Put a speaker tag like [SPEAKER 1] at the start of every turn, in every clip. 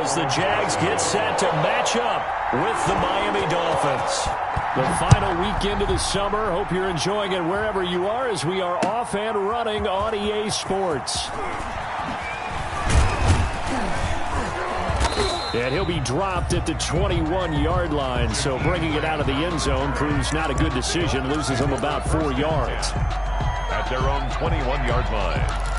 [SPEAKER 1] as the Jags get set to match up with the Miami Dolphins. The final weekend of the summer. Hope you're enjoying it wherever you are as we are off and running on EA Sports. And he'll be dropped at the 21-yard line, so bringing it out of the end zone proves not a good decision. Loses him about 4 yards.
[SPEAKER 2] At their own 21-yard line.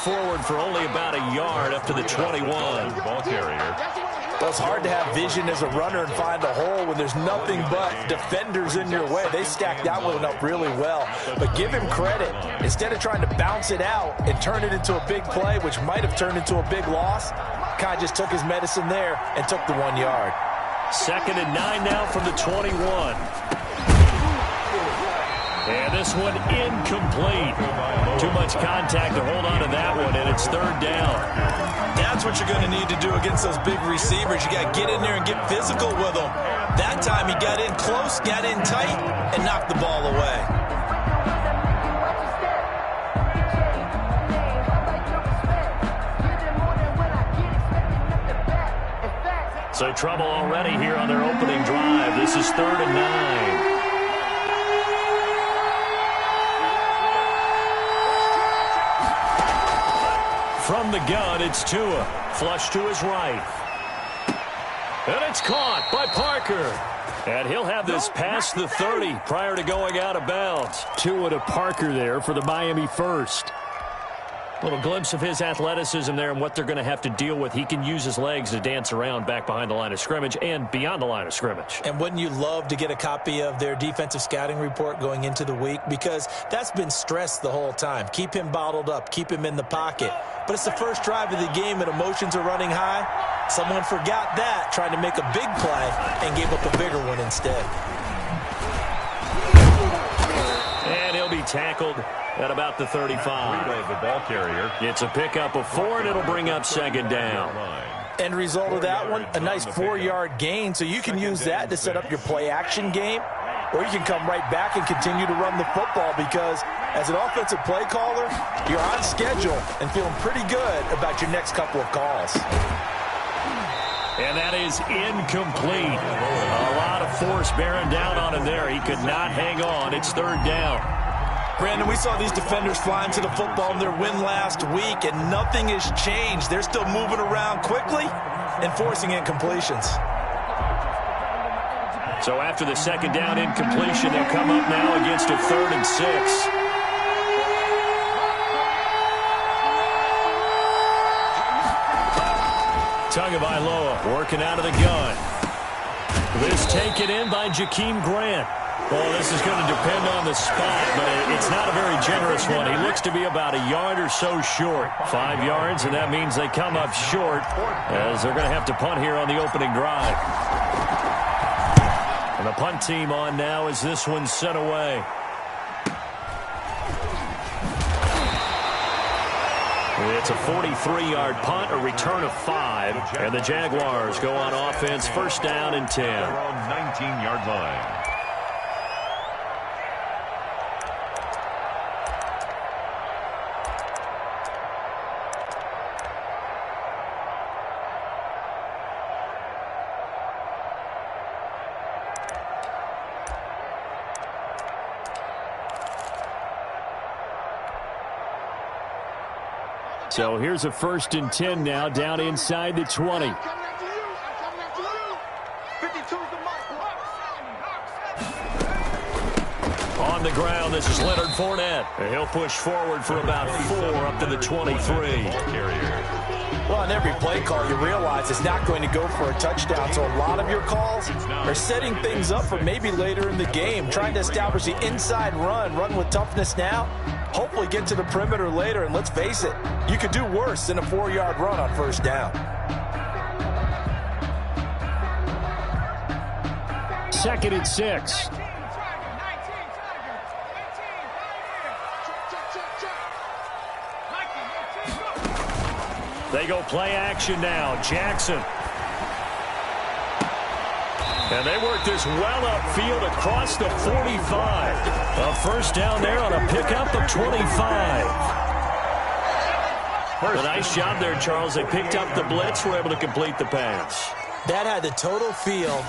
[SPEAKER 1] Forward for only about a yard up to the 21.
[SPEAKER 2] Ball carrier.
[SPEAKER 3] Well, it's hard to have vision as a runner and find a hole when there's nothing but defenders in your way. They stacked that one up really well. But give him credit. Instead of trying to bounce it out and turn it into a big play, which might have turned into a big loss, kind of just took his medicine there and took the 1 yard.
[SPEAKER 1] 2nd and 9 now from the 21. And this one incomplete. Too much contact to hold on to that one, and it's 3rd down.
[SPEAKER 3] That's what you're going to need to do against those big receivers. You got to get in there and get physical with them. That time he got in close, got in tight, and knocked the ball away.
[SPEAKER 1] So trouble already here on their opening drive. This is 3rd and 9. From the gun, it's Tua. Flush to his right. And it's caught by Parker. And he'll have this past the 30 prior to going out of bounds. Tua to Parker there for the Miami first. Little glimpse of his athleticism there and what they're going to have to deal with. He can use his legs to dance around back behind the line of scrimmage and beyond the line of scrimmage.
[SPEAKER 3] And wouldn't you love to get a copy of their defensive scouting report going into the week? Because that's been stressed the whole time. Keep him bottled up. Keep him in the pocket. But it's the first drive of the game and emotions are running high. Someone forgot that, trying to make a big play, and gave up a bigger one instead.
[SPEAKER 1] And he'll be tackled at about the 35.
[SPEAKER 2] The ball carrier.
[SPEAKER 1] It's a pickup of 4, and it'll bring up 2nd down.
[SPEAKER 3] End result of that one, a nice 4-yard gain, so you can use that to set up your play-action game, or you can come right back and continue to run the football because as an offensive play caller, you're on schedule and feeling pretty good about your next couple of calls.
[SPEAKER 1] And that is incomplete. A lot of force bearing down on him there. He could not hang on. It's 3rd down.
[SPEAKER 3] Brandon, we saw these defenders flying to the football in their win last week, and nothing has changed. They're still moving around quickly and forcing incompletions.
[SPEAKER 1] So after the 2nd down incompletion, they'll come up now against a 3rd and 6. Tagovailoa working out of the gun. This taken in by Jakeem Grant. Well, this is going to depend on the spot, but it's not a very generous one. He looks to be about a yard or so short. 5 yards, and that means they come up short as they're going to have to punt here on the opening drive. And the punt team on now as this one's sent away. It's a 43-yard punt, a return of 5, and the Jaguars go on offense, 1st down and 10.
[SPEAKER 2] Around 19-yard line.
[SPEAKER 1] So here's a 1st and 10 now, down inside the 20. On the ground, this is Leonard Fournette. And he'll push forward for about 4 up to the 23.
[SPEAKER 3] Well, on every play call, you realize it's not going to go for a touchdown. So a lot of your calls are setting things up for maybe later in the game, trying to establish the inside run with toughness now, hopefully get to the perimeter later. And let's face it, you could do worse than a 4-yard run on 1st down.
[SPEAKER 1] 2nd and 6. They go play action now. Jackson. And they work this well upfield across the 45. A first down there on a pickup of 25. A nice job there, Charles. They picked up the blitz, were able to complete the pass.
[SPEAKER 3] That had the total feel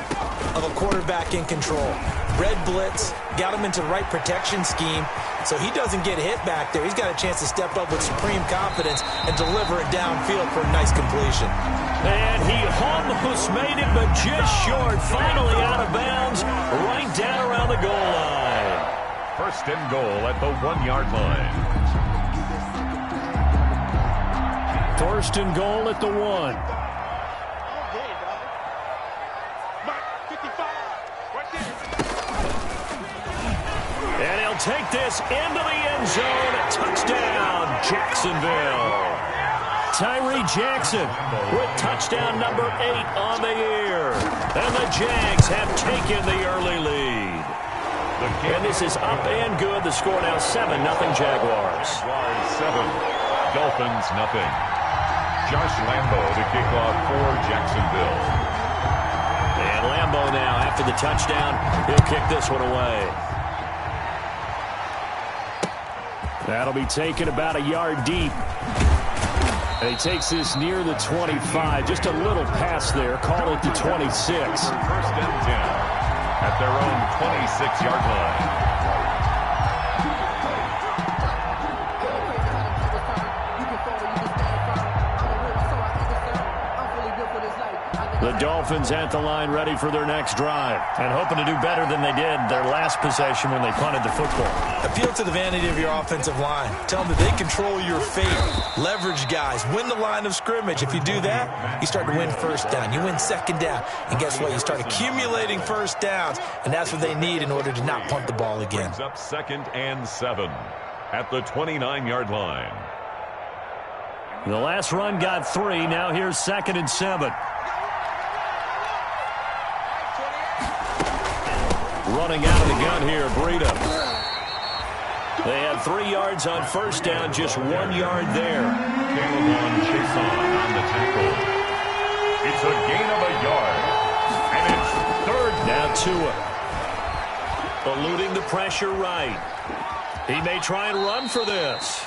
[SPEAKER 3] of a quarterback in control. Red blitz, got him into the right protection scheme, so he doesn't get hit back there. He's got a chance to step up with supreme confidence and deliver it downfield for a nice completion.
[SPEAKER 1] And he almost made it, but just short. Finally out of bounds, right down around the goal line.
[SPEAKER 2] First and goal at the 1-yard line.
[SPEAKER 1] First and goal at the 1. And he'll take this into the end zone. Touchdown, Jacksonville. Tyree Jackson with touchdown number 8 on the year. And the Jags have taken the early lead. And this is up and good. The score now 7-0 Jaguars.
[SPEAKER 2] 7. Dolphins nothing. Josh Lambo to kick off for Jacksonville.
[SPEAKER 1] And Lambo now, after the touchdown, he'll kick this one away. That'll be taken about a yard deep. And he takes this near the 25. Just a little pass there. Call it the 26.
[SPEAKER 2] First and 10 at their own 26-yard line.
[SPEAKER 1] The Dolphins at the line, ready for their next drive, and hoping to do better than they did their last possession when they punted the football.
[SPEAKER 3] Appeal to the vanity of your offensive line. Tell them that they control your fate. Leverage guys. Win the line of scrimmage. If you do that, you start to win first down. You win second down. And guess what? You start accumulating first downs, and that's what they need in order to not punt the ball again.
[SPEAKER 2] Brings up 2nd and 7 at the 29-yard line.
[SPEAKER 1] The last run got 3. Now here's 2nd and 7. Running out of the gun here, Breida. They had 3 yards on first down, just 1 yard there.
[SPEAKER 2] Caleb Chason on the tackle. It's a gain of a yard, and it's 3rd.
[SPEAKER 1] Now Tua. Eluding the pressure right. He may try and run for this.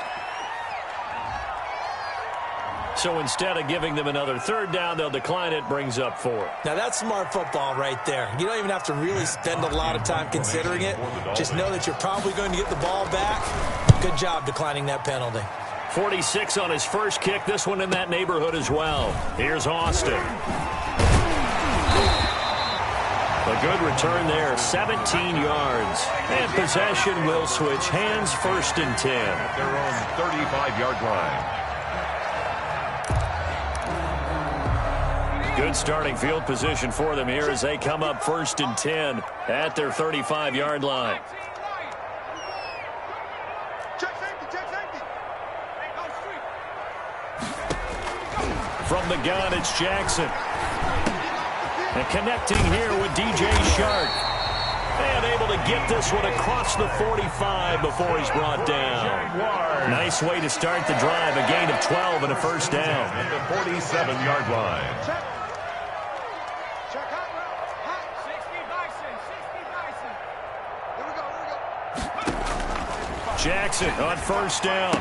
[SPEAKER 1] So instead of giving them another 3rd down, they'll decline it, brings up 4.
[SPEAKER 3] Now that's smart football right there. You don't even have to really spend a lot of time considering it. Just know that you're probably going to get the ball back. Good job declining that penalty.
[SPEAKER 1] 46 on his first kick. This one in that neighborhood as well. Here's Austin. A good return there, 17 yards. And possession will switch hands, 1st and 10.
[SPEAKER 2] At their own 35-yard line.
[SPEAKER 1] Good starting field position for them here as they come up 1st and 10 at their 35-yard line. From the gun, it's Jackson. And connecting here with DJ Shark. And able to get this one across the 45 before he's brought down. Nice way to start the drive. A gain of 12 and a first down.
[SPEAKER 2] At the 47-yard line.
[SPEAKER 1] Jackson on first down.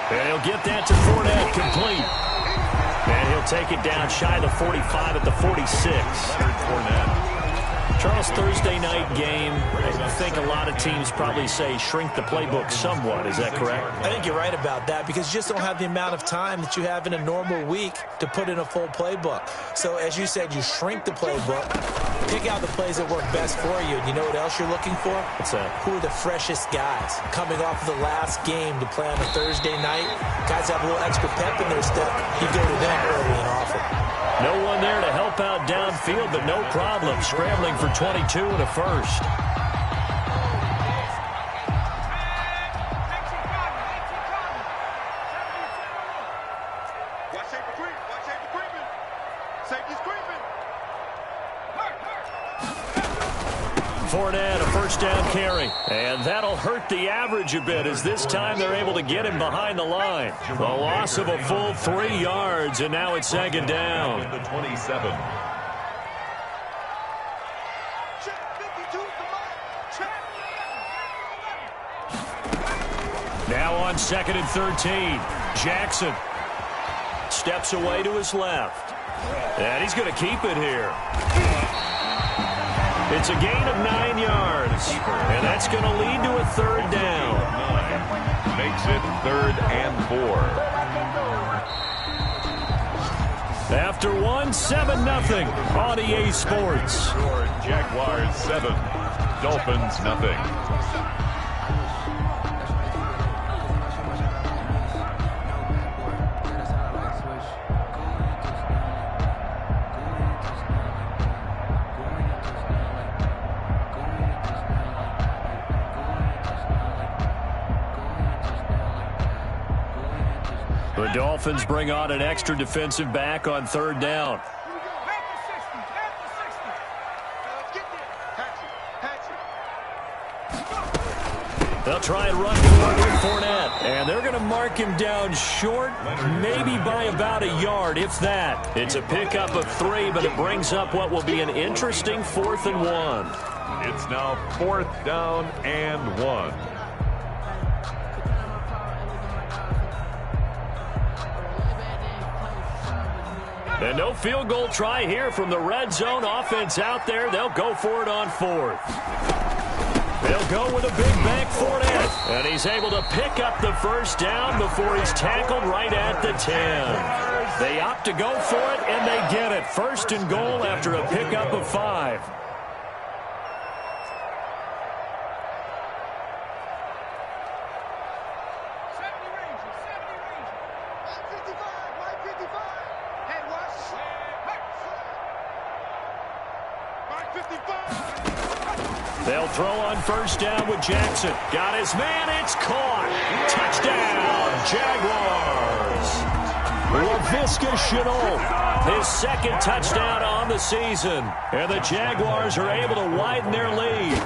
[SPEAKER 1] And he'll get that to Fournette, complete. And he'll take it down shy of the 45 at the 46.
[SPEAKER 2] Fournette.
[SPEAKER 1] Charles, Thursday night game, I think a lot of teams probably say shrink the playbook somewhat. Is that correct?
[SPEAKER 3] I think you're right about that because you just don't have the amount of time that you have in a normal week to put in a full playbook. So as you said, you shrink the playbook, pick out the plays that work best for you. And you know what else you're looking for?
[SPEAKER 1] What's that?
[SPEAKER 3] Who are the freshest guys coming off of the last game to play on a Thursday night? Guys have a little extra pep in their step. You go to them early and often.
[SPEAKER 1] No one there to help out downfield, but no problem. Scrambling for 22 and a first. Fournette, a first down carry. And that'll hurt the average a bit as this time they're able to get him behind the line. The loss of a full 3 yards, and now it's second down.
[SPEAKER 2] The 27.
[SPEAKER 1] Now on 2nd and 13. Jackson steps away to his left. And he's going to keep it here. It's a gain of 9 yards. And that's going to lead to a third down.
[SPEAKER 2] Makes it 3rd and 4.
[SPEAKER 1] After one, 7-0 on EA Sports.
[SPEAKER 2] Jaguars 7. Dolphins nothing.
[SPEAKER 1] The Dolphins bring on an extra defensive back on 3rd down. They'll try and run forward with Fournette. And they're going to mark him down short, maybe by about a yard, if that. It's a pickup of 3, but it brings up what will be an interesting 4th and 1.
[SPEAKER 2] It's now 4th down and 1.
[SPEAKER 1] And no field goal try here from the red zone offense out there. They'll go for it on 4th. They'll go with a big bank Fournette. And he's able to pick up the first down before he's tackled right at the 10. They opt to go for it, and they get it. 1st and goal after a pickup of 5. They'll throw on 1st down with Jackson. Got his man. It's caught. Touchdown, Jaguars. Laviska Shenault, his 2nd touchdown on the season. And the Jaguars are able to widen their lead.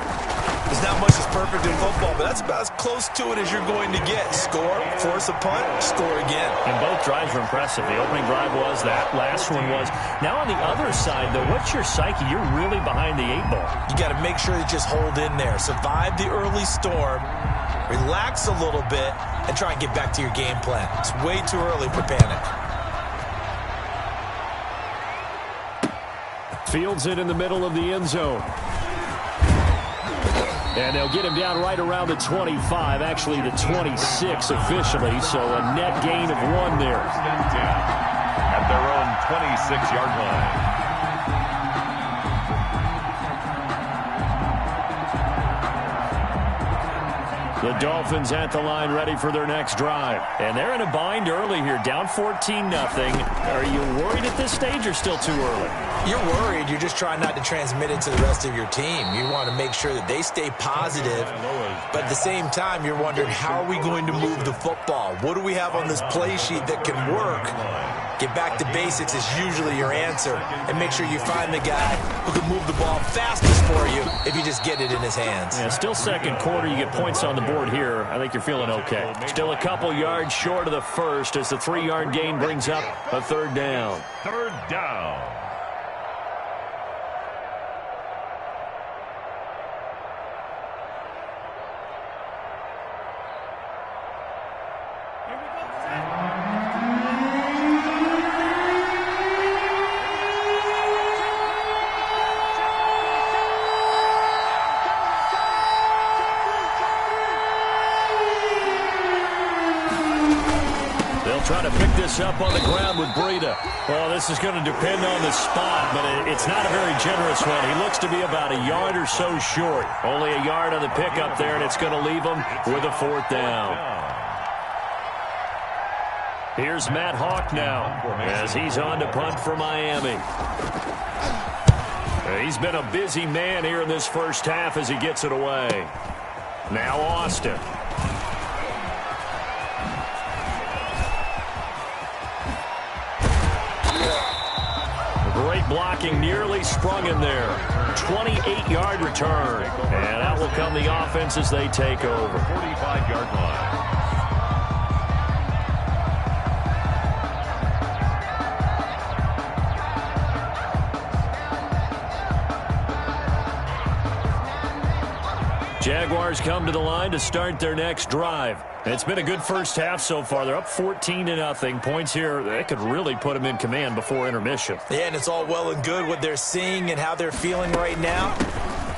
[SPEAKER 3] There's not much that's perfect in football, but that's about as close to it as you're going to get. Score, force a punt, score again.
[SPEAKER 1] And both drives were impressive. The opening drive was, that last one was. Now on the other side, though, what's your psyche? You're really behind the 8 ball.
[SPEAKER 3] You got to make sure you just hold in there. Survive the early storm, relax a little bit, and try and get back to your game plan. It's way too early for panic.
[SPEAKER 1] Fields it in the middle of the end zone. And they'll get him down right around the 25, actually the 26 officially, so a net gain of 1 there.
[SPEAKER 2] At their own 26-yard line.
[SPEAKER 1] The Dolphins at the line ready for their next drive. And they're in a bind early here, down 14-0. Are you worried at this stage or still too early?
[SPEAKER 3] You're worried. You're just trying not to transmit it to the rest of your team. You want to make sure that they stay positive. But at the same time, you're wondering, how are we going to move the football? What do we have on this play sheet that can work? Get back to basics is usually your answer. And make sure you find the guy who can move the ball fastest for you if you just get it in his hands.
[SPEAKER 1] Yeah, still 2nd quarter. You get points on the board here. I think you're feeling okay. Still a couple yards short of the 1st as the 3-yard gain brings up a 3rd down.
[SPEAKER 2] 3rd down.
[SPEAKER 1] Trying to pick this up on the ground with Breida. Well, this is going to depend on the spot, but it's not a very generous one. He looks to be about a yard or so short. Only a yard on the pickup there, and it's going to leave him with a 4th down. Here's Matt Hawk now as he's on to punt for Miami. He's been a busy man here in this first half as he gets it away. Now Austin. blocking nearly sprung him there. 28-yard return. And out will come the offense as they take over.
[SPEAKER 2] 45-yard line.
[SPEAKER 1] Jaguars come to the line to start their next drive. It's been a good first half so far. They're up 14-0. Points here, that could really put them in command before intermission.
[SPEAKER 3] Yeah, and it's all well and good what they're seeing and how they're feeling right now.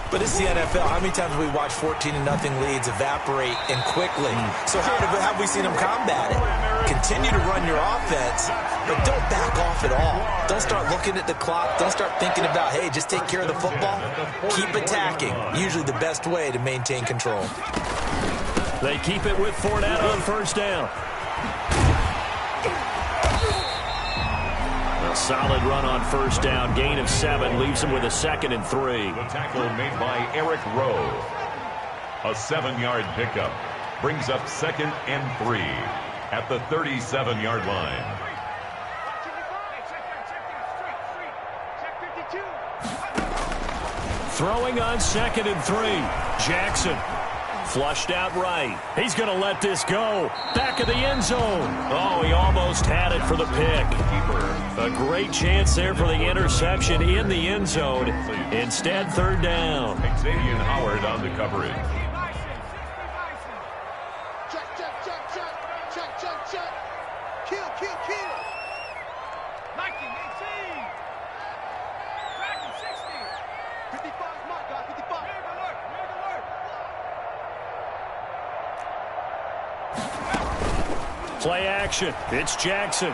[SPEAKER 3] But it's the NFL. How many times have we watched 14-0 leads evaporate and quickly? So how have we seen them combat it? Continue to run your offense, but don't back off at all. Don't start looking at the clock. Don't start thinking about, hey, just take care of the football. Keep attacking. Usually the best way to maintain control.
[SPEAKER 1] They keep it with Fournette on first down. A solid run on first down. Gain of 7 leaves him with a 2nd and 3.
[SPEAKER 2] The tackle made by Eric Rowe. A 7-yard pickup brings up 2nd and 3 at the 37-yard line.
[SPEAKER 1] Throwing on 2nd and 3. Jackson. Flushed out right. He's going to let this go. Back of the end zone. Oh, he almost had it for the pick. A great chance there for the interception in the end zone. Instead, 3rd down.
[SPEAKER 2] Xavier Howard on the coverage.
[SPEAKER 4] Kill. 19, 18. Back in 60. 55, my God, 55.
[SPEAKER 1] Play action. It's Jackson.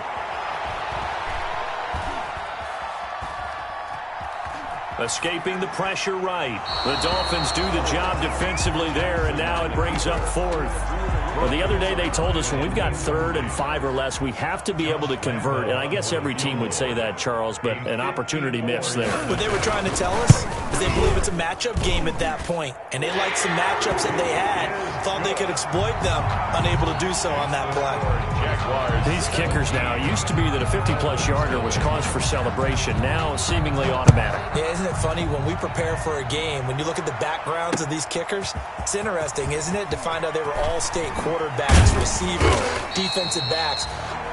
[SPEAKER 1] Escaping the pressure right. The Dolphins do the job defensively there, and now it brings up 4th. Well, the other day they told us when we've got 3rd and 5 or less, we have to be able to convert. And I guess every team would say that, Charles, but an opportunity missed there.
[SPEAKER 3] What they were trying to tell us is they believe it's a matchup game at that point, and they liked some matchups that they had. Thought they could exploit them, unable to do so on that play.
[SPEAKER 1] These kickers now, it used to be that a 50-plus yarder was cause for celebration. Now seemingly automatic.
[SPEAKER 3] Yeah, isn't it funny when we prepare for a game, when you look at the backgrounds of these kickers, it's interesting, isn't it, to find out they were all-state quarterbacks, receivers, defensive backs,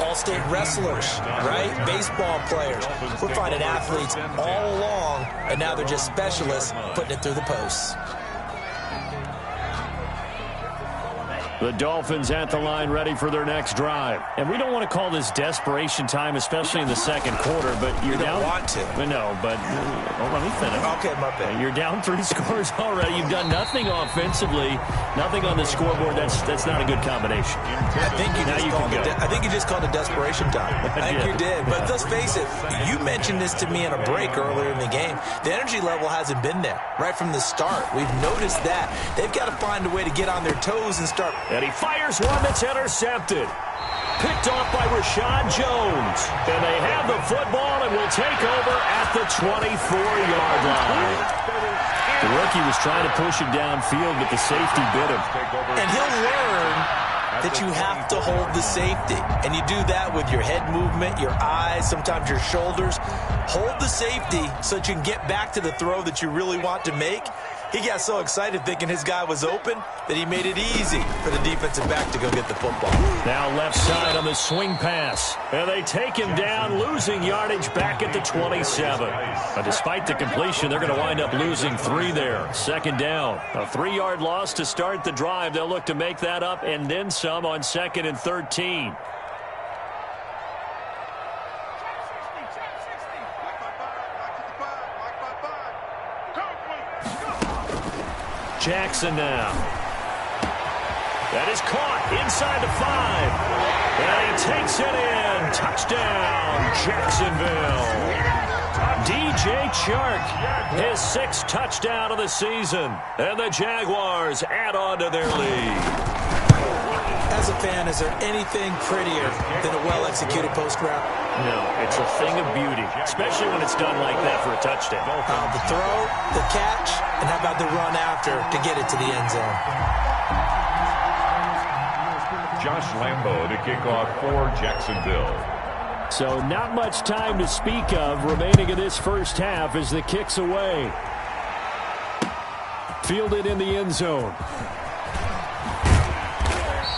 [SPEAKER 3] all-state wrestlers, right? Baseball players. We're finding athletes all along, and now they're just specialists putting it through the posts.
[SPEAKER 1] The Dolphins at the line ready for their next drive. And we don't want to call this desperation time, especially in the second quarter, but you're down.
[SPEAKER 3] You don't want to.
[SPEAKER 1] No, but let me finish.
[SPEAKER 3] Okay, my bad.
[SPEAKER 1] You're down 3 scores already. You've done nothing offensively, nothing on the scoreboard. That's not a good combination.
[SPEAKER 3] I think you just called it desperation time. I think you did. But let's face it, you mentioned this to me in a break earlier in the game. The energy level hasn't been there right from the start. We've noticed that. They've got to find a way to get on their toes and start.
[SPEAKER 1] And he fires one that's intercepted. Picked off by Rashad Jones. And they have the football and will take over at the 24-yard line. The rookie was trying to push him downfield, but the safety bit him.
[SPEAKER 3] And he'll learn that you have to hold the safety. And you do that with your head movement, your eyes, sometimes your shoulders. Hold the safety so that you can get back to the throw that you really want to make. He got so excited thinking his guy was open that he made it easy for the defensive back to go get the football.
[SPEAKER 1] Now left side on the swing pass. And they take him down, losing yardage back at the 27. But despite the completion, they're going to wind up losing 3 there. 2nd down. A 3-yard loss to start the drive. They'll look to make that up and then some on 2nd and 13. Jackson now. That is caught inside the 5. And he takes it in. Touchdown, Jacksonville. DJ Chark, his 6th touchdown of the season. And the Jaguars add on to their lead.
[SPEAKER 3] As a fan, is there anything prettier than a well-executed post route?
[SPEAKER 1] No, it's a thing of beauty, especially when it's done like that for a touchdown.
[SPEAKER 3] The throw, the catch, and how about the run after to get it to the end zone?
[SPEAKER 2] Josh Lambo to kick off for Jacksonville.
[SPEAKER 1] So not much time to speak of remaining in this first half as the kick's away. Fielded in the end zone.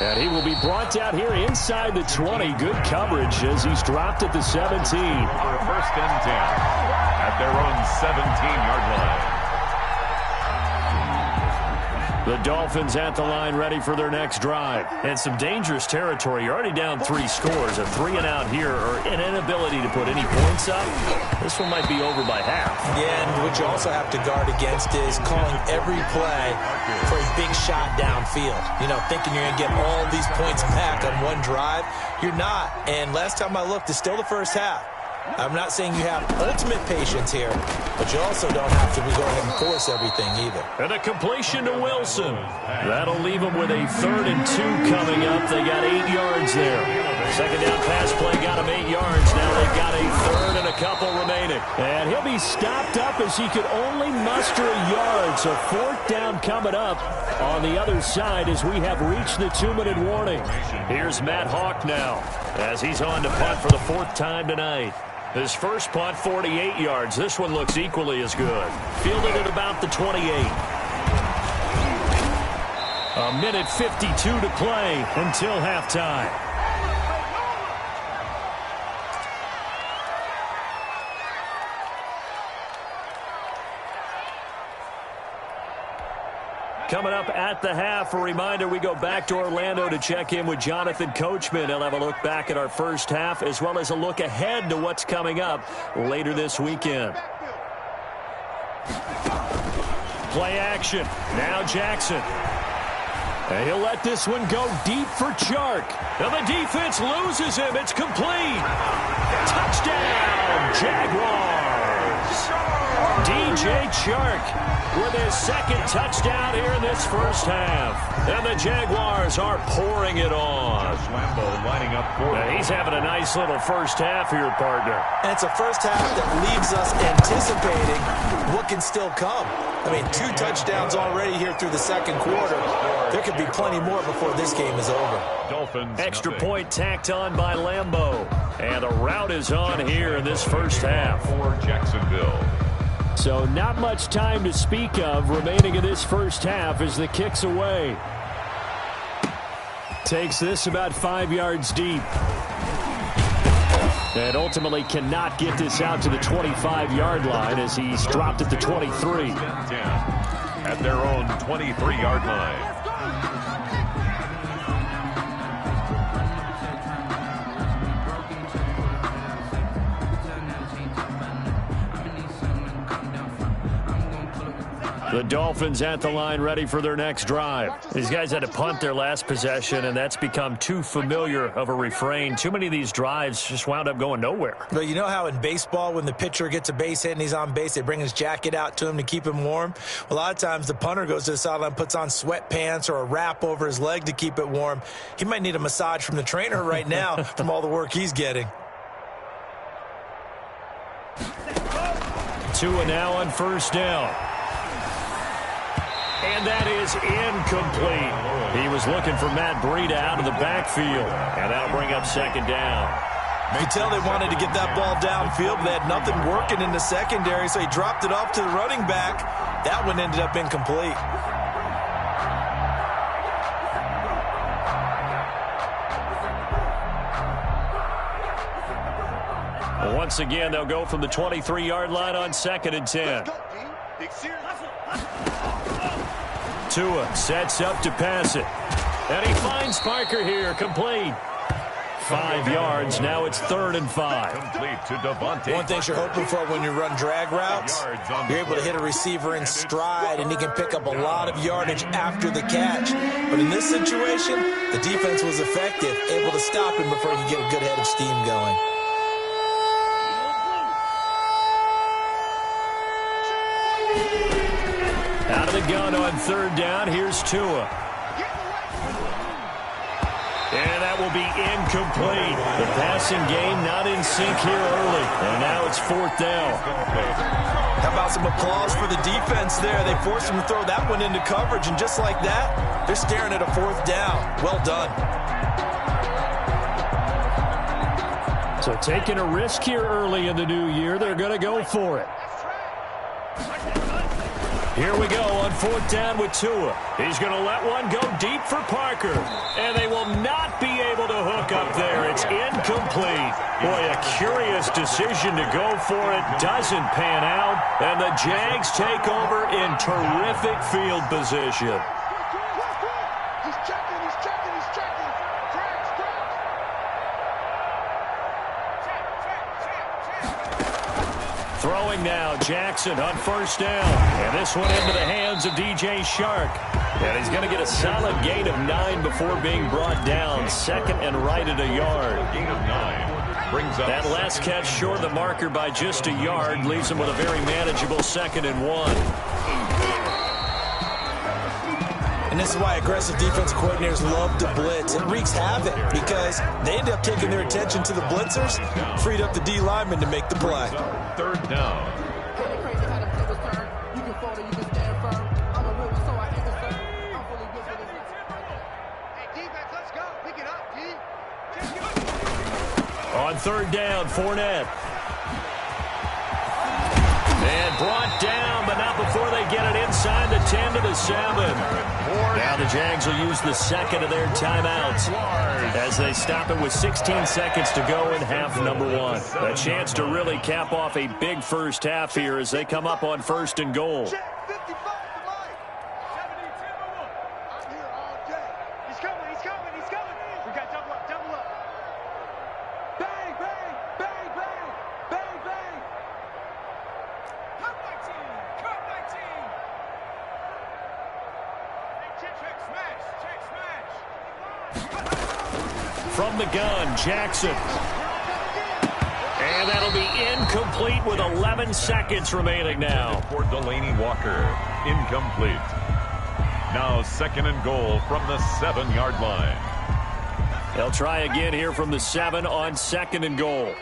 [SPEAKER 1] And he will be brought down here inside the 20. Good coverage as he's dropped at the 17.
[SPEAKER 2] For a first and 10 at their own 17-yard line.
[SPEAKER 1] The Dolphins at the line ready for their next drive. And some dangerous territory. You're already down 3 scores. A 3-and-out here or an inability to put any points up. This one might be over by half.
[SPEAKER 3] Yeah, and what you also have to guard against is calling every play for a big shot downfield. You know, thinking you're going to get all these points back on one drive. You're not. And last time I looked, it's still the first half. I'm not saying you have ultimate patience here, but you also don't have to go ahead and force everything either.
[SPEAKER 1] And a completion to Wilson. That'll leave them with a 3rd and 2 coming up. They got 8 yards there. Second down pass play got them 8 yards. Now they've got a 3rd and a couple remaining. And he'll be stopped up as he could only muster a yard. So 4th down coming up on the other side as we have reached the 2-minute warning. Here's Matt Hawk now as he's on to punt for the 4th time tonight. His first punt, 48 yards. This one looks equally as good. Fielded at about the 28. A minute 52 to play until halftime. Coming up at the half, a reminder, we go back to Orlando to check in with Jonathan Coachman. He'll have a look back at our first half as well as a look ahead to what's coming up later this weekend. Play action. Now Jackson. And he'll let this one go deep for Chark. Now the defense loses him. It's complete. Touchdown, Jaguars. DJ Chark with his 2nd touchdown here in this first half. And the Jaguars are pouring it on.
[SPEAKER 2] Lambeau lining up for
[SPEAKER 1] Now he's having a nice little first half here, partner.
[SPEAKER 3] And it's a first half that leaves us anticipating what can still come. I mean, 2 touchdowns already here through the 2nd quarter. There could be plenty more before this game is over.
[SPEAKER 2] Dolphins.
[SPEAKER 1] Extra point tacked on by Lambeau. And a rout is on here in this first half.
[SPEAKER 2] For Jacksonville.
[SPEAKER 1] So not much time to speak of remaining in this first half as the kick's away. Takes this about 5 yards deep. And ultimately cannot get this out to the 25-yard line as he's dropped at the 23.
[SPEAKER 2] At their own 23-yard line.
[SPEAKER 1] The Dolphins at the line ready for their next drive. These guys had to punt their last possession, and that's become too familiar of a refrain. Too many of these drives just wound up going nowhere.
[SPEAKER 3] But you know how in baseball, when the pitcher gets a base hit and he's on base, they bring his jacket out to him to keep him warm? A lot of times the punter goes to the sideline, puts on sweatpants or a wrap over his leg to keep it warm. He might need a massage from the trainer right now from all the work he's getting.
[SPEAKER 1] Tua now on first down. And that is incomplete. He was looking for Matt Breida out of the backfield. And that'll bring up 2nd down.
[SPEAKER 3] You could tell they wanted to get that ball downfield, but they had nothing working in the secondary, so he dropped it off to the running back. That one ended up incomplete.
[SPEAKER 1] Once again, they'll go from the 23-yard line on 2nd and 10. Tua sets up to pass it. And he finds Parker here, complete. 5 yards, now it's 3rd and 5.
[SPEAKER 2] Complete to Devontae.
[SPEAKER 3] One thing you're hoping for when you run drag routes, you're able to hit a receiver in stride, and he can pick up a lot of yardage after the catch. But in this situation, the defense was effective, able to stop him before he could get a good head of steam going.
[SPEAKER 1] Out of the gun on 3rd down. Here's Tua. And that will be incomplete. The passing game not in sync here early. And now it's 4th down.
[SPEAKER 3] How about some applause for the defense there? They forced him to throw that one into coverage, and just like that, they're staring at a 4th down. Well done.
[SPEAKER 1] So taking a risk here early in the new year. They're going to go for it. Here we go on 4th down with Tua. He's going to let one go deep for Parker. And they will not be able to hook up there. It's incomplete. Boy, a curious decision to go for it. Doesn't pan out. And the Jags take over in terrific field position.
[SPEAKER 4] He's checking.
[SPEAKER 1] Throwing now, Jackson on 1st down. And this one into the hands of DJ Shark. And he's going to get a solid gain of 9 before being brought down. 2nd and right at a yard.
[SPEAKER 2] Gain of 9 brings up
[SPEAKER 1] that last catch short of the marker by just a yard leaves him with a very manageable 2nd and 1.
[SPEAKER 3] And this is why aggressive defensive coordinators love to blitz. It wreaks havoc because they end up taking their attention to the blitzers, freed up the D lineman to make the play.
[SPEAKER 2] 3rd down.
[SPEAKER 1] On 3rd down, Fournette. And brought down, but not before they get it inside the 10 to the 7. Now the Jags will use the 2nd of their timeouts as they stop it with 16 seconds to go in half number 1. A chance to really cap off a big first half here as they come up on 1st and goal. From the gun, Jackson. And that'll be incomplete with 11 seconds remaining now.
[SPEAKER 2] For Delaney Walker, incomplete. Now 2nd and goal from the 7-yard line.
[SPEAKER 1] They'll try again here from the 7 on 2nd and goal.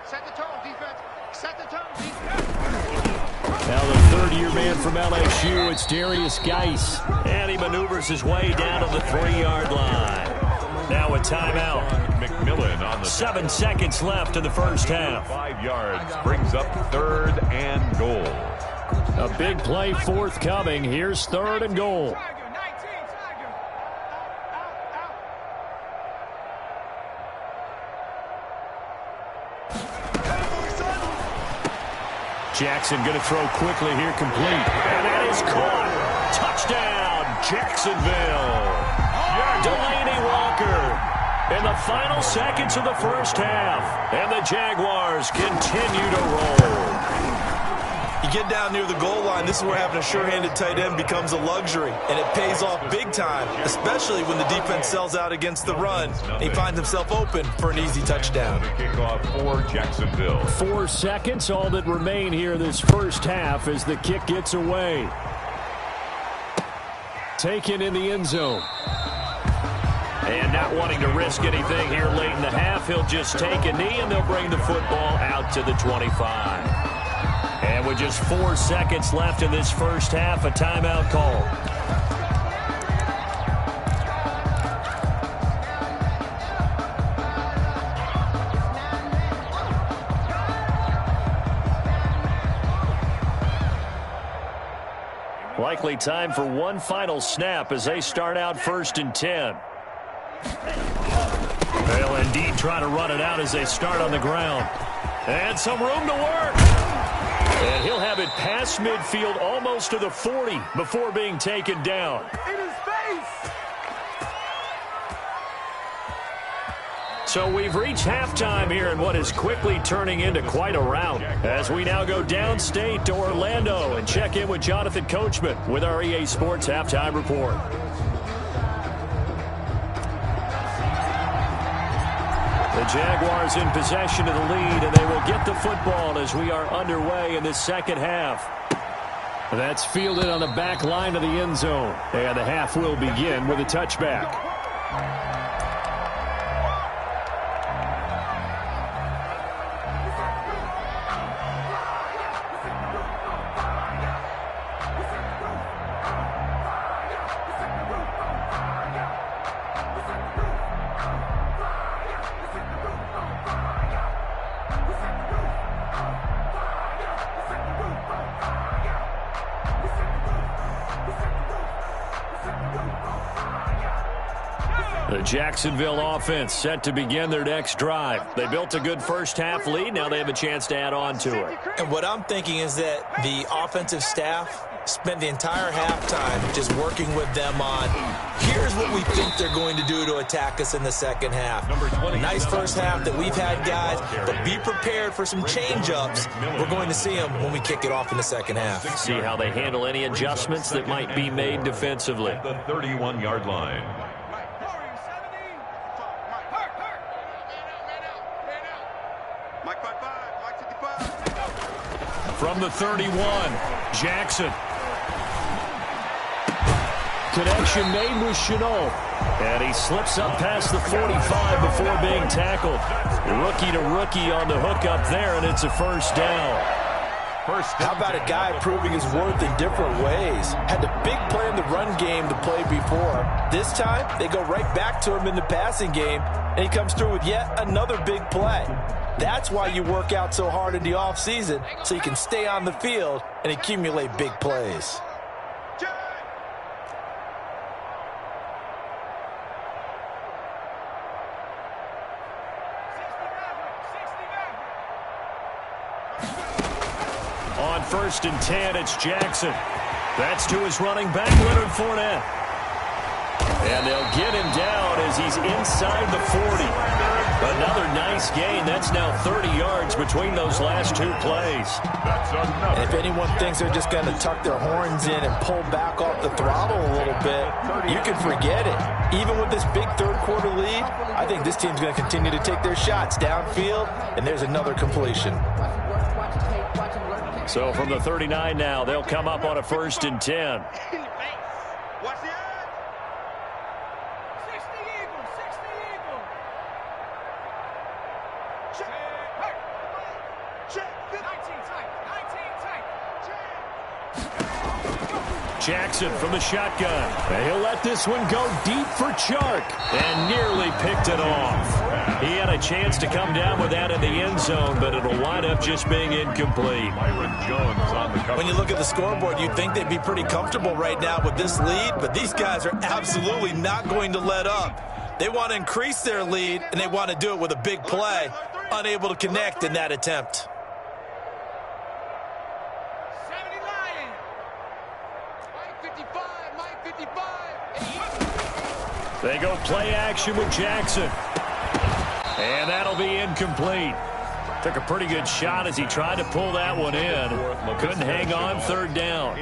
[SPEAKER 4] Set the tone, defense. Set the tone, defense.
[SPEAKER 1] Now the 3rd-year man from LSU, it's Darius Geis. And he maneuvers his way down to the 3-yard line. Now a timeout.
[SPEAKER 2] McMillan on the
[SPEAKER 1] 7 seconds left in the first half.
[SPEAKER 2] 5 yards brings up 3rd and goal.
[SPEAKER 1] A big play forthcoming. Here's 3rd and goal. Jackson going to throw quickly here, complete. And that is caught. Touchdown, Jacksonville. Delaney Walker in the final seconds of the first half. And the Jaguars continue to roll.
[SPEAKER 3] You get down near the goal line, this is where having a sure-handed tight end becomes a luxury. And it pays off big time, especially when the defense sells out against the run. He finds himself open for an easy touchdown.
[SPEAKER 2] Kickoff for Jacksonville.
[SPEAKER 1] 4 seconds, all that remain here this first half as the kick gets away. Taken in the end zone. And not wanting to risk anything here late in the half, he'll just take a knee and they'll bring the football out to the 25. And with just 4 seconds left in this first half, a timeout call. Likely time for one final snap as they start out 1st and 10. They'll indeed try to run it out as they start on the ground. And some room to work. And he'll have it past midfield almost to the 40 before being taken down.
[SPEAKER 4] In his face!
[SPEAKER 1] So we've reached halftime here in what is quickly turning into quite a rout as we now go downstate to Orlando and check in with Jonathan Coachman with our EA Sports Halftime Report. The Jaguars in possession of the lead, and they will get the football as we are underway in this second half. That's fielded on the back line of the end zone. And the half will begin with a touchback. The Jacksonville offense set to begin their next drive. They built a good first-half lead. Now they have a chance to add on to it.
[SPEAKER 3] And what I'm thinking is that the offensive staff spent the entire halftime just working with them on, here's what we think they're going to do to attack us in the second half. Nice first half that we've had, guys, but be prepared for some change-ups. We're going to see them when we kick it off in the second half.
[SPEAKER 1] See how they handle any adjustments that might be made defensively.
[SPEAKER 2] At the 31-yard line.
[SPEAKER 1] From the 31, Jackson. Connection made with Chenault. And he slips up past the 45 before being tackled. Rookie to rookie on the hook up there, and it's a first down.
[SPEAKER 3] How about a guy proving his worth in different ways? Had the big play in the run game to play before. This time, they go right back to him in the passing game, and he comes through with yet another big play. That's why you work out so hard in the offseason, so you can stay on the field and accumulate big plays.
[SPEAKER 1] On 1st and 10, it's Jackson. That's to his running back, Leonard Fournette. And they'll get him down as he's inside the 40. Another nice gain. That's now 30 yards between those last two plays.
[SPEAKER 3] And if anyone thinks they're just going to tuck their horns in and pull back off the throttle a little bit, you can forget it. Even with this big third-quarter lead, I think this team's going to continue to take their shots downfield, and there's another completion.
[SPEAKER 1] So from the 39 now, they'll come up on a 1st and 10.
[SPEAKER 4] Watch the edge. 60 Eagles, 60 Eagles. Check. Hey. Check. 19 tight. 19 tight.
[SPEAKER 1] Jackson from the shotgun. And he'll let this one go deep for Chark. And nearly picked it off. He had a chance to come down with that in the end zone, but it'll wind up just being incomplete.
[SPEAKER 3] When you look at the scoreboard, you'd think they'd be pretty comfortable right now with this lead, but these guys are absolutely not going to let up. They want to increase their lead, and they want to do it with a big play. Unable to connect in that attempt.
[SPEAKER 4] 70 Lions. Mike 55, Mike 55.
[SPEAKER 1] They go play action with Jackson. And that'll be incomplete. Took a pretty good shot as he tried to pull that one in. Couldn't hang on, 3rd down.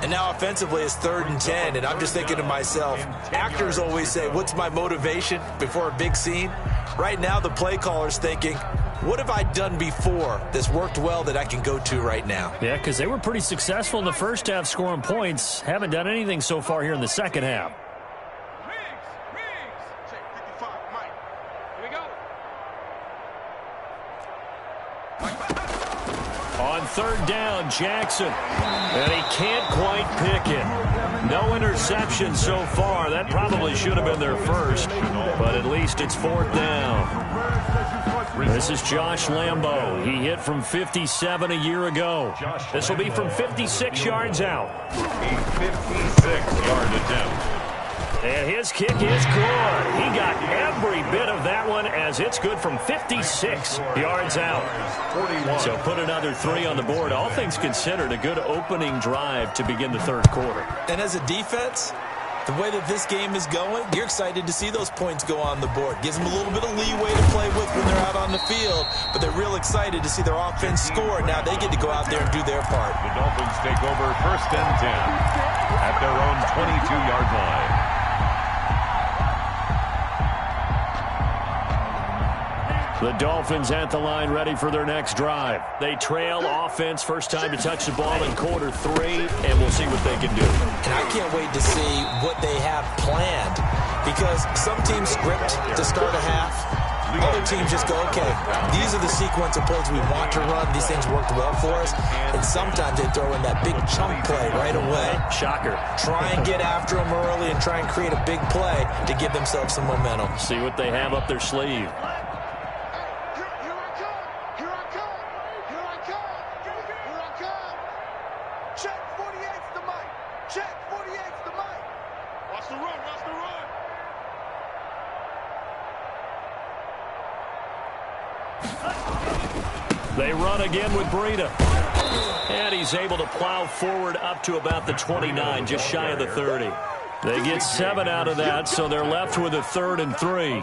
[SPEAKER 3] And now offensively it's 3rd and 10, and I'm just thinking to myself, actors always say, what's my motivation before a big scene? Right now the play caller's thinking, what have I done before that's worked well that I can go to right now?
[SPEAKER 1] Yeah, because they were pretty successful in the first half scoring points. Haven't done anything so far here in the second half. On 3rd down, Jackson. And he can't quite pick it. No interception so far. That probably should have been their first. But at least it's 4th down. This is Josh Lambo. He hit from 57 a year ago. This will be from 56 yards out.
[SPEAKER 2] A 56-yard attempt.
[SPEAKER 1] And his kick is good. He got every bit of that one as it's good from 56 yards out. So put another 3 on the board. All things considered, a good opening drive to begin the 3rd quarter.
[SPEAKER 3] And as a defense, the way that this game is going, you're excited to see those points go on the board. Gives them a little bit of leeway to play with when they're out on the field, but they're real excited to see their offense score. Now they get to go out there and do their part.
[SPEAKER 2] The Dolphins take over 1st and 10 at their own 22-yard line.
[SPEAKER 1] The Dolphins at the line ready for their next drive. They trail offense, first time to touch the ball in quarter 3, and we'll see what they can do.
[SPEAKER 3] And I can't wait to see what they have planned, because some teams script to start a half. Other teams just go, okay, these are the sequence of plays we want to run. These things worked well for us. And sometimes they throw in that big chunk play right away.
[SPEAKER 1] Shocker.
[SPEAKER 3] Try and get after them early and try and create a big play to give themselves some momentum.
[SPEAKER 1] See what they have up their sleeve. They run again with Breida. And he's able to plow forward up to about the 29, just shy of the 30. They get 7 out of that, so they're left with a 3rd and 3.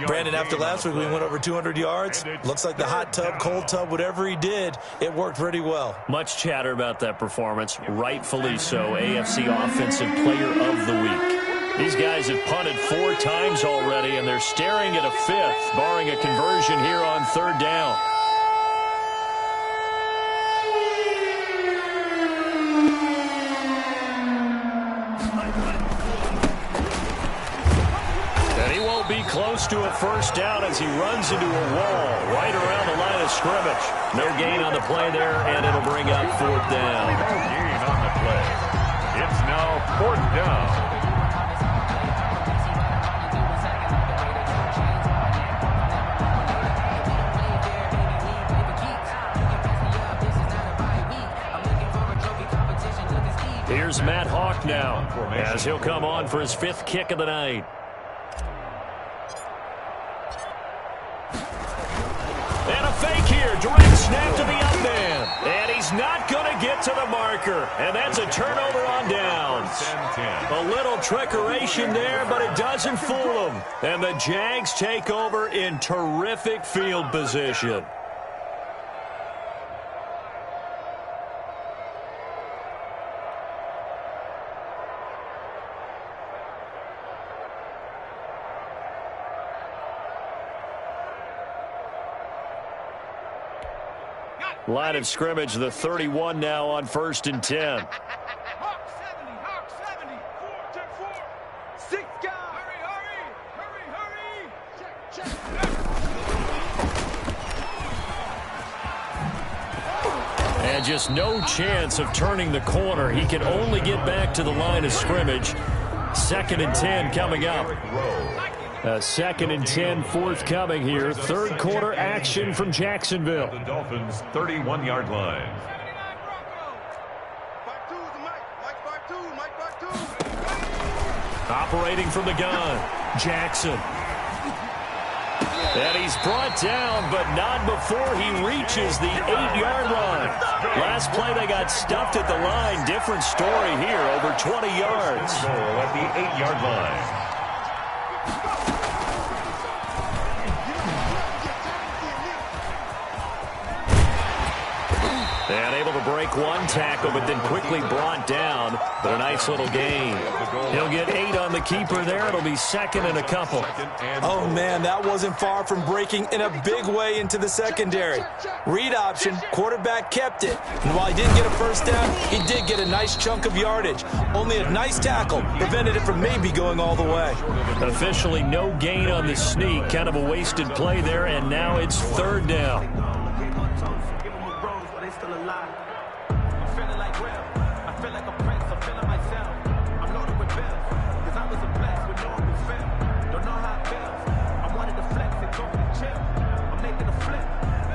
[SPEAKER 3] Brandon, after last week, we went over 200 yards. Looks like the hot tub, cold tub, whatever he did, it worked pretty well.
[SPEAKER 1] Much chatter about that performance, rightfully so. AFC Offensive Player of the Week. These guys have punted 4 times already, and they're staring at a 5th, barring a conversion here on 3rd down. Be close to a 1st down as he runs into a wall right around the line of scrimmage. No gain on the play there, and it'll bring up 4th down.
[SPEAKER 2] No gain on the play. It's now 4th down.
[SPEAKER 1] Here's Matt Hawk now as he'll come on for his 5th kick of the night. Direct snap to the up man. And he's not going to get to the marker. And that's a turnover on downs. A little trickeration there, but it doesn't fool them. And the Jags take over in terrific field position. Line of scrimmage, the 31 now on 1st and 10.
[SPEAKER 4] Hawk 70, Hawk 70. 4, 10, 4. 6 guys. Hurry. Check.
[SPEAKER 1] And just no chance of turning the corner. He can only get back to the line of scrimmage. 2nd and 10 coming up. 2nd and 10 forthcoming here. 3rd quarter action from Jacksonville.
[SPEAKER 2] The Dolphins' 31-yard line.
[SPEAKER 1] Operating from the gun, Jackson. And he's brought down, but not before he reaches the 8-yard line. Last play, they got stuffed at the line. Different story here, over 20 yards.
[SPEAKER 2] Goal at the 8-yard line.
[SPEAKER 1] And able to break one tackle, but then quickly brought down. But a nice little gain. He'll get 8 on the keeper there. It'll be 2nd and a couple.
[SPEAKER 3] Oh, man, that wasn't far from breaking in a big way into the secondary. Read option, quarterback kept it. And while he didn't get a 1st down, he did get a nice chunk of yardage. Only a nice tackle prevented it from maybe going all the way.
[SPEAKER 1] Officially no gain on the sneak. Kind of a wasted play there, and now it's 3rd down.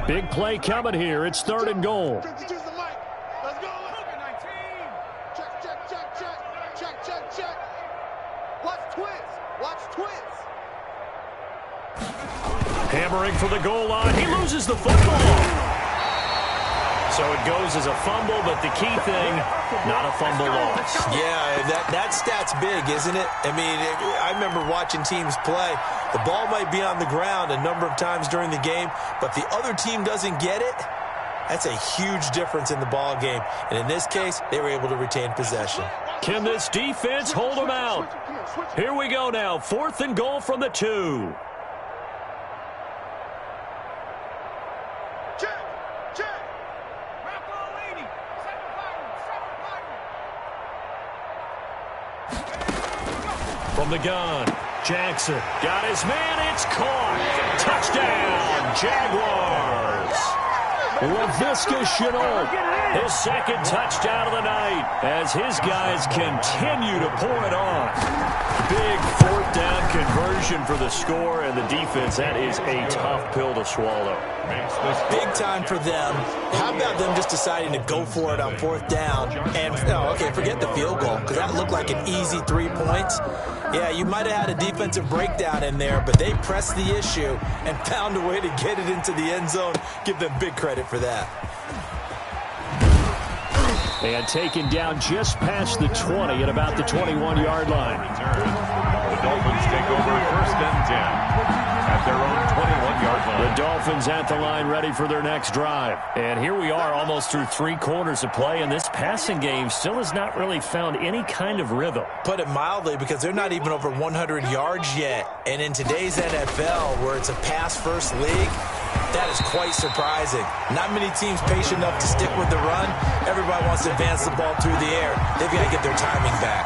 [SPEAKER 1] Big play coming here. It's 3rd and goal.
[SPEAKER 4] Let's go. Check. Watch twist.
[SPEAKER 1] Hammering for the goal line. He loses the football. So it goes as a fumble, but the key thing, not a fumble loss.
[SPEAKER 3] Yeah, that stat's big, isn't it? I mean, I remember watching teams play. The ball might be on the ground a number of times during the game, but the other team doesn't get it. That's a huge difference in the ball game. And in this case, they were able to retain possession.
[SPEAKER 1] Can this defense hold them out? Here we go now. 4th and goal from the 2. From the gun, Jackson got his man. It's caught. Touchdown, Jaguars. Laviska Shenault His second touchdown of the night as his guys continue to pour it on. Big fourth down conversion for the score, and the defense, that is a tough pill to swallow.
[SPEAKER 3] Big time for them. How about them just deciding to go for it on fourth down? And, okay, forget the field goal, because that looked like an easy 3 points. Yeah, you might have had a defensive breakdown in there, but they pressed the issue and found a way to get it into the end zone. Give them big credit for that.
[SPEAKER 1] And taken down just past the 20 at about the 21-yard line.
[SPEAKER 2] The Dolphins take over 1st and 10 at their own 21-yard line.
[SPEAKER 1] The Dolphins at the line ready for their next drive. And here we are almost through 3 quarters of play, and this passing game still has not really found any kind of rhythm.
[SPEAKER 3] Put it mildly, because they're not even over 100 yards yet. And in today's NFL, where it's a pass-first league, that is quite surprising. Not many teams patient enough to stick with the run. Everybody wants to advance the ball through the air. They've got to get their timing back.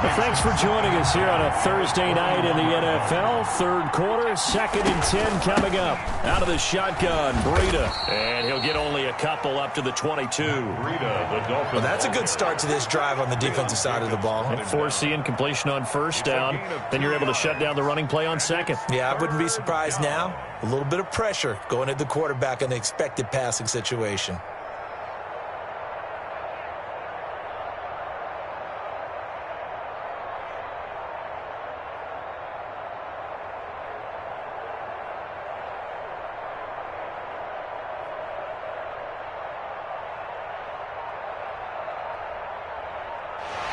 [SPEAKER 1] Well, thanks for joining us here on a Thursday night in the NFL. 3rd quarter, 2nd and 10 coming up. Out of the shotgun, Breida. And he'll get only a couple up to the 22.
[SPEAKER 3] Well, that's a good start to this drive on the defensive side of the ball.
[SPEAKER 1] And force the incompletion on 1st down. Then you're able to shut down the running play on 2nd.
[SPEAKER 3] Yeah, I wouldn't be surprised now. A little bit of pressure going at the quarterback in an expected passing situation.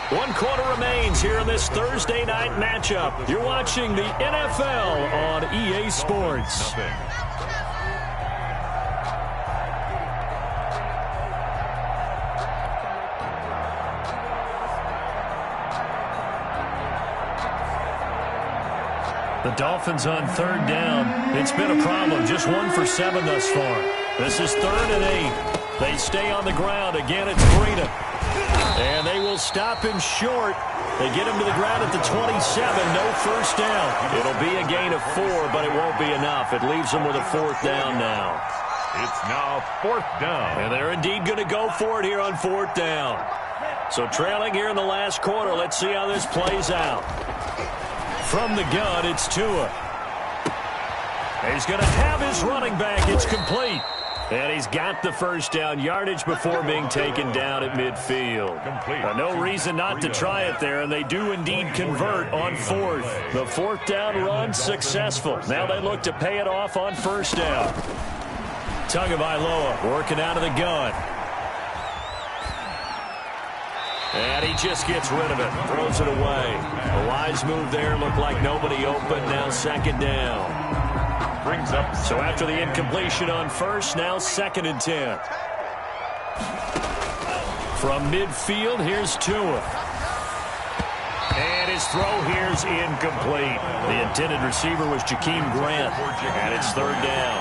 [SPEAKER 1] One quarter remains here in this Thursday night matchup. You're watching the NFL on EA Sports. The Dolphins on 3rd down. It's been a problem. Just 1 for 7 thus far. This is 3rd and 8. They stay on the ground. Again, it's Breida. And they will stop him short. They get him to the ground at the 27. No 1st down. It'll be a gain of 4, but it won't be enough. It leaves them with a 4th down now.
[SPEAKER 2] It's now 4th down.
[SPEAKER 1] And they're indeed going to go for it here on 4th down. So trailing here in the last quarter. Let's see how this plays out. From the gun, it's Tua. He's going to have his running back. It's complete. And he's got the 1st down yardage before being taken down at midfield. No reason not to try it there, and they do indeed convert on 4th. The 4th down run successful. Now they look to pay it off on 1st down. Tagovailoa working out of the gun. And he just gets rid of it, throws it away. A wise move there, looked like nobody open, now 2nd down.
[SPEAKER 2] Brings up.
[SPEAKER 1] So after the incompletion on 1st, now 2nd and 10. From midfield, here's Tua. And his throw here's incomplete. The intended receiver was Jakeem Grant. And it's 3rd down.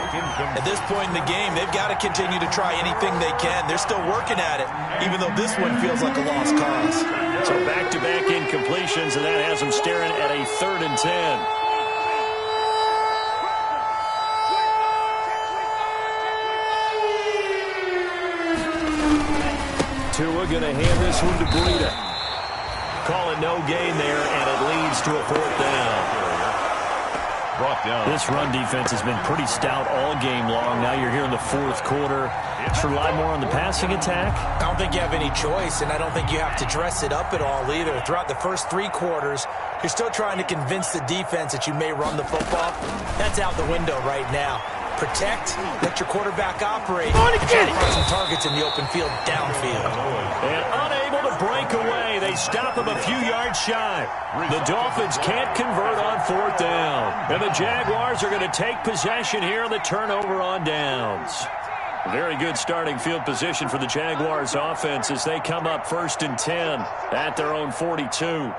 [SPEAKER 3] At this point in the game, they've got to continue to try anything they can. They're still working at it, even though this one feels like a lost cause.
[SPEAKER 1] So back-to-back incompletions, and that has them staring at a 3rd and 10. Tua going to hand this one to Breida. Calling no gain there, and it leads to a 4th down.
[SPEAKER 2] Brought down.
[SPEAKER 1] This run defense has been pretty stout all game long. Now you're here in the 4th quarter. Just rely more on the passing attack.
[SPEAKER 3] I don't think you have any choice, and I don't think you have to dress it up at all either. Throughout the first 3 quarters, you're still trying to convince the defense that you may run the football. That's out the window right now. Protect, let your quarterback operate, and try to find some targets in the open field downfield.
[SPEAKER 1] And unable to break away, they stop him a few yards shy. The Dolphins can't convert on 4th down. And the Jaguars are going to take possession here on the turnover on downs. Very good starting field position for the Jaguars offense as they come up 1st and 10 at their own 42.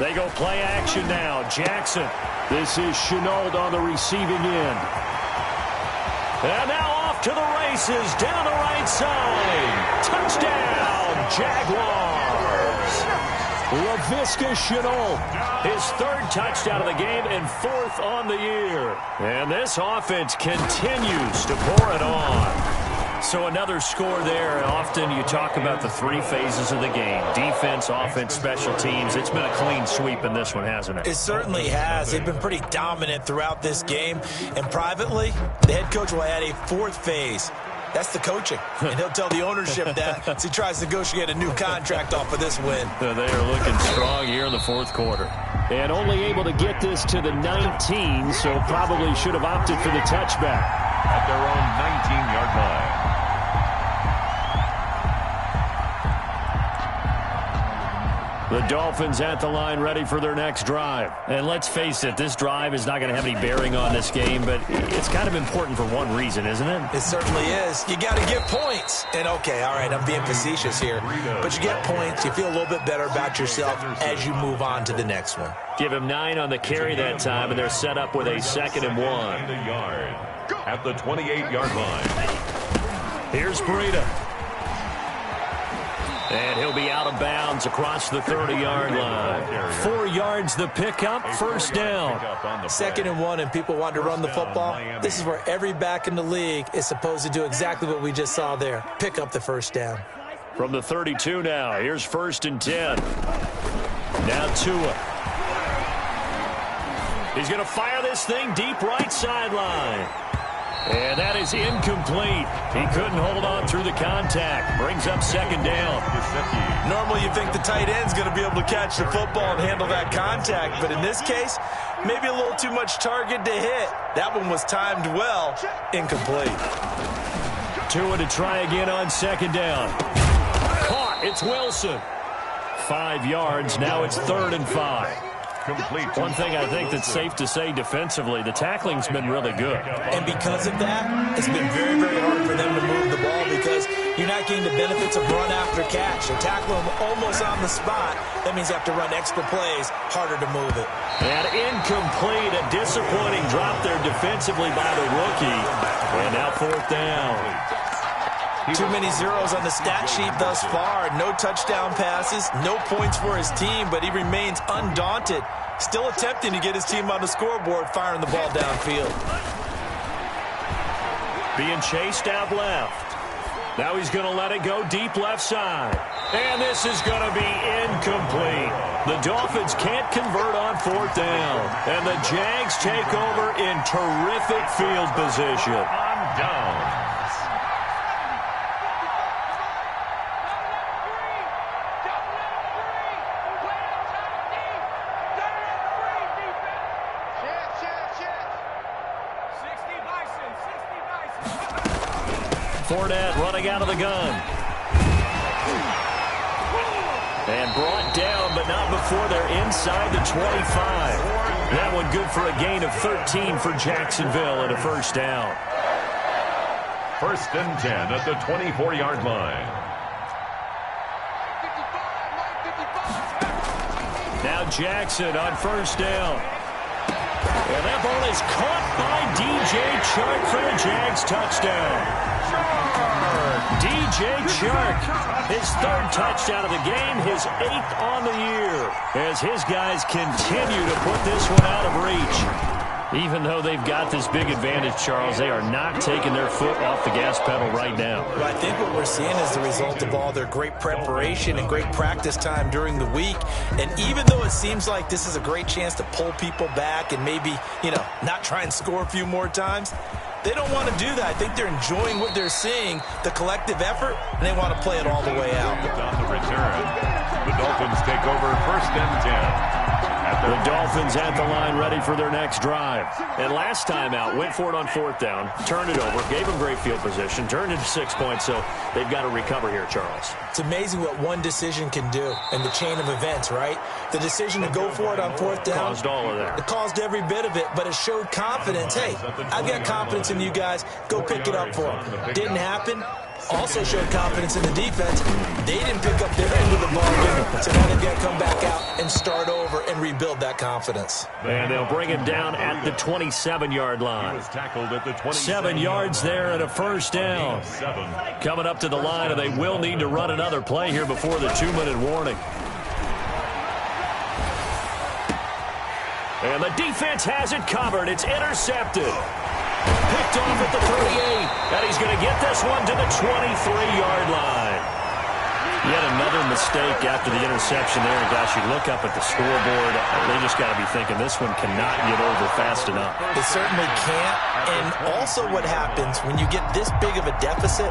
[SPEAKER 1] They go play action now. Jackson. This is Shenault on the receiving end. And now off to the races down the right side. Touchdown, Jaguars. Laviska Shenault, his 3rd touchdown of the game and 4th on the year. And this offense continues to pour it on. So another score there, and often you talk about the three phases of the game. Defense, offense, special teams. It's been a clean sweep in this one, hasn't it?
[SPEAKER 3] It certainly has. They've been pretty dominant throughout this game. And privately, the head coach will add a fourth phase. That's the coaching. And he'll tell the ownership that as he tries to negotiate a new contract off of this win.
[SPEAKER 1] They are looking strong here in the fourth quarter. And only able to get this to the 19, so probably should have opted for the touchback.
[SPEAKER 2] At their own 19-yard line.
[SPEAKER 1] The Dolphins at the line ready for their next drive. And let's face it, this drive is not going to have any bearing on this game, but it's kind of important for one reason, isn't it?
[SPEAKER 3] It certainly is. You got to get points. And, okay, all right, I'm being facetious here. But you get points. You feel a little bit better about yourself as you move on to the next one.
[SPEAKER 1] Give him 9 on the carry that time, and they're set up with a 2nd and 1.
[SPEAKER 2] At the 28-yard line.
[SPEAKER 1] Here's Breida. And he'll be out of bounds across the 30-yard line. 4 yards the pickup, first down.
[SPEAKER 3] 2nd and 1, and people want to run the football. This is where every back in the league is supposed to do exactly what we just saw there. Pick up the first down.
[SPEAKER 1] From the 32 now, here's 1st and 10. Now Tua. He's going to fire this thing deep right sideline. And that is incomplete. He couldn't hold on through the contact. Brings up 2nd down.
[SPEAKER 3] Normally you think the tight end's going to be able to catch the football and handle that contact, but in this case, maybe a little too much target to hit. That one was timed well. Incomplete.
[SPEAKER 1] Tua to try again on 2nd down. Caught. It's Wilson. 5 yards. Now it's 3rd and 5.
[SPEAKER 2] Complete.
[SPEAKER 1] One thing I think that's safe to say defensively, the tackling's been really good.
[SPEAKER 3] And because of that, it's been very, very hard for them to move the ball because you're not getting the benefits of run after catch. They tackle them almost on the spot. That means you have to run extra plays, harder to move it.
[SPEAKER 1] And incomplete, a disappointing drop there defensively by the rookie. And now 4th down.
[SPEAKER 3] Too many zeros on the stat sheet thus far. No touchdown passes, no points for his team, but he remains undaunted. Still attempting to get his team on the scoreboard, firing the ball downfield.
[SPEAKER 1] Being chased out left. Now he's going to let it go deep left side. And this is going to be incomplete. The Dolphins can't convert on 4th down. And the Jags take over in terrific field position.
[SPEAKER 2] On down.
[SPEAKER 1] Fournette running out of the gun. And brought down, but not before they're inside the 25. That one good for a gain of 13 for Jacksonville and a first down.
[SPEAKER 2] 1st and 10 at the 24-yard line.
[SPEAKER 1] Now Jackson on 1st down. And that ball is caught by DJ Chark for the Jags touchdown. DJ Chark, his 3rd touchdown of the game, his 8th on the year, as his guys continue to put this one out of reach. Even though they've got this big advantage, Charles, they are not taking their foot off the gas pedal right now.
[SPEAKER 3] Well, I think what we're seeing is the result of all their great preparation and great practice time during the week. And even though it seems like this is a great chance to pull people back and maybe, not try and score a few more times, they don't want to do that. I think they're enjoying what they're seeing, the collective effort, and they want to play it all the way out.
[SPEAKER 2] On the return, the Dolphins take over 1st and 10.
[SPEAKER 1] The Dolphins at the line ready for their next drive. And last time out, went for it on 4th down, turned it over, gave them great field position, turned into 6 points, so they've got to recover here, Charles.
[SPEAKER 3] It's amazing what one decision can do in the chain of events, right? The decision to go for it on 4th down.
[SPEAKER 1] Caused all of that.
[SPEAKER 3] It caused every bit of it, but it showed confidence. Hey, I've got confidence in you guys. Go pick it up for them. Didn't happen. Also showed confidence in the defense. They didn't pick up their end of the ball, so now they've got to come back out and start over and rebuild that confidence.
[SPEAKER 1] And they'll bring him down at the 27-yard line. 7 yards there and a first down. Coming up to the line, and they will need to run another play here before the 2-minute warning. And the defense has it covered. It's intercepted. picked off at the 38. And he's going to get this one to the 23-yard line. Yet another mistake after the interception there. And gosh, you look up at the scoreboard, they just got to be thinking this one cannot get over fast enough.
[SPEAKER 3] It certainly can't. And also what happens when you get this big of a deficit,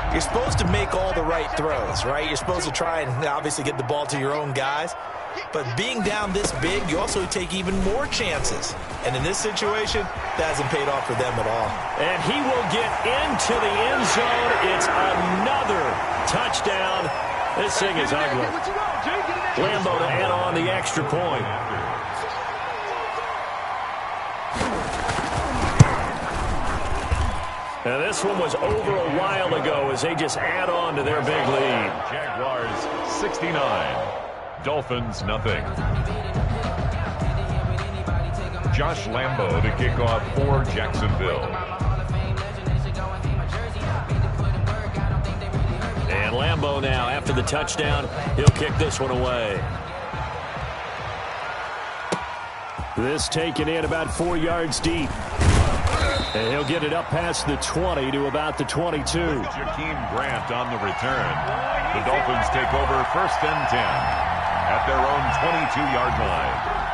[SPEAKER 3] you're supposed to make all the right throws, right? You're supposed to try and obviously get the ball to your own guys. But being down this big, you also take even more chances. And in this situation, that hasn't paid off for them at all.
[SPEAKER 1] And he will get into the end zone. It's another touchdown. This thing is ugly. Lambo to add on the extra point. And this one was over a while ago as they just add on to their big lead.
[SPEAKER 2] Jaguars 69. Dolphins nothing. Josh Lambo to kick off for Jacksonville.
[SPEAKER 1] And Lambo now, after the touchdown, he'll kick this one away. This taken in about 4 yards deep. And he'll get it up past the 20 to about the 22.
[SPEAKER 2] Jakeem Grant on the return. The Dolphins take over 1st and 10 at their own 22-yard line.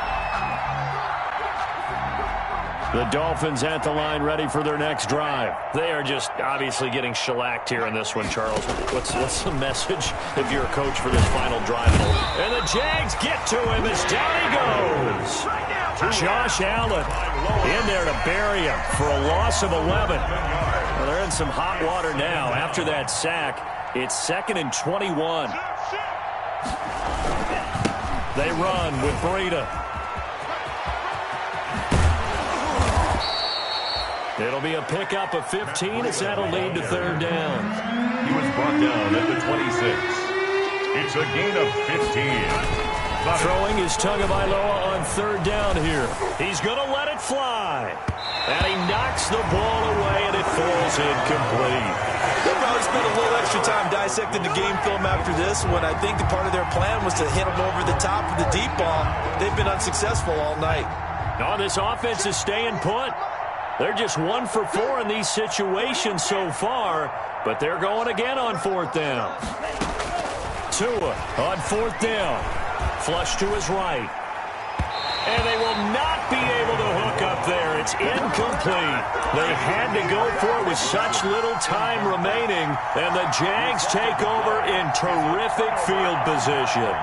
[SPEAKER 1] The Dolphins at the line ready for their next drive. They are just obviously getting shellacked here in this one, Charles. What's the message if you're a coach for this final drive? And the Jags get to him as down he goes. Josh Allen in there to bury him for a loss of 11. Well, they're in some hot water now. After that sack, it's 2nd and 21. They run with Breida. It'll be a pickup of 15 as that'll lead to 3rd down.
[SPEAKER 2] He was brought down at the 26. It's a gain of 15.
[SPEAKER 1] Throwing is Tagovailoa on 3rd down here. He's going to let it fly. And he knocks the ball away, and it falls incomplete.
[SPEAKER 3] They'll probably spend a little extra time dissecting the game film after this one. I think the part of their plan was to hit them over the top with the deep ball. They've been unsuccessful all night.
[SPEAKER 1] No, this offense is staying put. They're just 1 for 4 in these situations so far, but they're going again on 4th down. Tua on 4th down. Flush to his right. And they will not be able to hook up there. It's incomplete. They had to go for it with such little time remaining, and the Jags take over in terrific field position.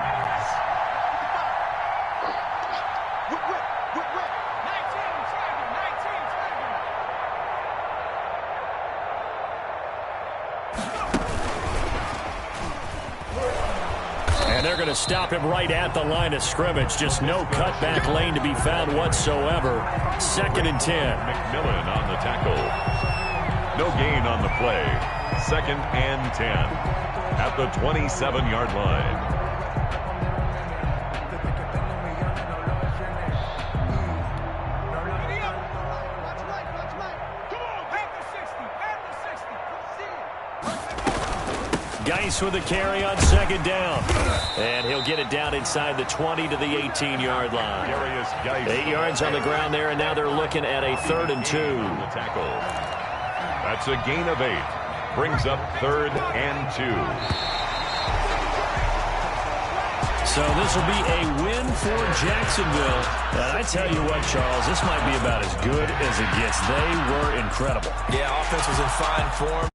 [SPEAKER 1] They're going to stop him right at the line of scrimmage. Just no cutback lane to be found whatsoever. 2nd and 10.
[SPEAKER 2] McMillan on the tackle. No gain on the play. 2nd and 10 at the 27-yard line.
[SPEAKER 1] Geis with a carry on 2nd down. And he'll get it down inside the 20 to the 18-yard line. 8 yards on the ground there, and now they're looking at a 3rd and 2.
[SPEAKER 2] The tackle. That's a gain of 8. Brings up 3rd and 2.
[SPEAKER 1] So this will be a win for Jacksonville. And I tell you what, Charles, this might be about as good as it gets. They were incredible.
[SPEAKER 3] Yeah, offense was in fine form.